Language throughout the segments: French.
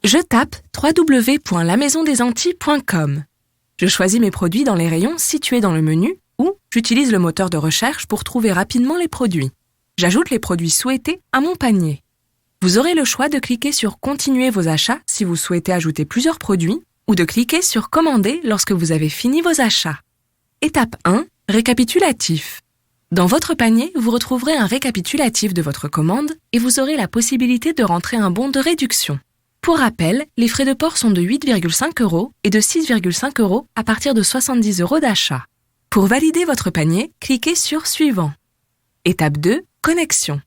Je tape www.lamaisondesantilles.com. Je choisis mes produits dans les rayons situés dans le menu ou j'utilise le moteur de recherche pour trouver rapidement les produits. J'ajoute les produits souhaités à mon panier. Vous aurez le choix de cliquer sur « Continuer vos achats » si vous souhaitez ajouter plusieurs produits ou de cliquer sur « Commander » lorsque vous avez fini vos achats. Étape 1. Récapitulatif. Dans votre panier, vous retrouverez un récapitulatif de votre commande et vous aurez la possibilité de rentrer un bon de réduction. Pour rappel, les frais de port sont de 8,5 € et de 6,5 € à partir de 70 € d'achat. Pour valider votre panier, cliquez sur « Suivant ». Étape 2. Connexion.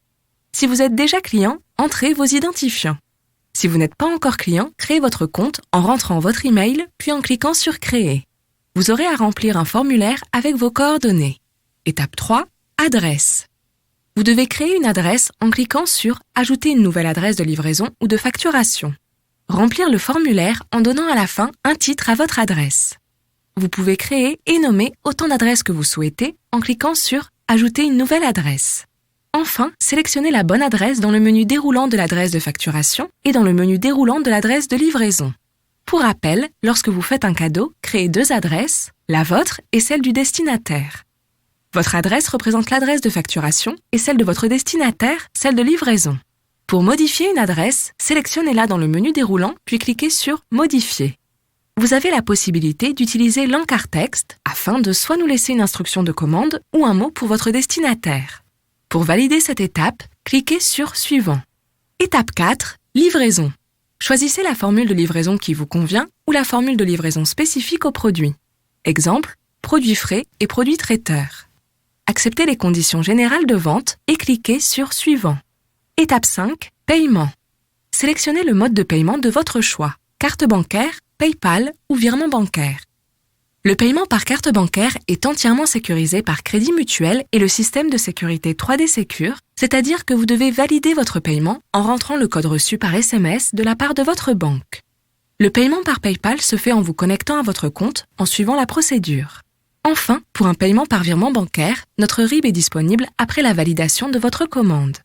Si vous êtes déjà client, entrez vos identifiants. Si vous n'êtes pas encore client, créez votre compte en rentrant votre email puis en cliquant sur « Créer ». Vous aurez à remplir un formulaire avec vos coordonnées. Étape 3. Adresse. Vous devez créer une adresse en cliquant sur « Ajouter une nouvelle adresse de livraison ou de facturation ». Remplir le formulaire en donnant à la fin un titre à votre adresse. Vous pouvez créer et nommer autant d'adresses que vous souhaitez en cliquant sur « Ajouter une nouvelle adresse ». Enfin, sélectionnez la bonne adresse dans le menu déroulant de l'adresse de facturation et dans le menu déroulant de l'adresse de livraison. Pour rappel, lorsque vous faites un cadeau, créez 2 adresses, la vôtre et celle du destinataire. Votre adresse représente l'adresse de facturation et celle de votre destinataire, celle de livraison. Pour modifier une adresse, sélectionnez-la dans le menu déroulant puis cliquez sur « Modifier ». Vous avez la possibilité d'utiliser l'encart texte afin de soit nous laisser une instruction de commande ou un mot pour votre destinataire. Pour valider cette étape, cliquez sur « Suivant ». Étape 4. Livraison. Choisissez la formule de livraison qui vous convient ou la formule de livraison spécifique au produit. Exemple, produits frais et produits traiteurs. Acceptez les conditions générales de vente et cliquez sur « Suivant ». Étape 5. Paiement. Sélectionnez le mode de paiement de votre choix, carte bancaire, PayPal ou virement bancaire. Le paiement par carte bancaire est entièrement sécurisé par Crédit Mutuel et le système de sécurité 3D Secure, c'est-à-dire que vous devez valider votre paiement en rentrant le code reçu par SMS de la part de votre banque. Le paiement par PayPal se fait en vous connectant à votre compte en suivant la procédure. Enfin, pour un paiement par virement bancaire, notre RIB est disponible après la validation de votre commande.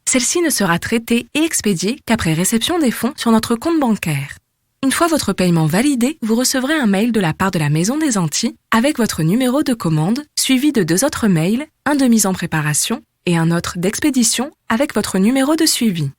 Celle-ci ne sera traitée et expédiée qu'après réception des fonds sur notre compte bancaire. Une fois votre paiement validé, vous recevrez un mail de la part de la Maison des Antilles avec votre numéro de commande, suivi de 2 autres mails, un de mise en préparation et un autre d'expédition avec votre numéro de suivi.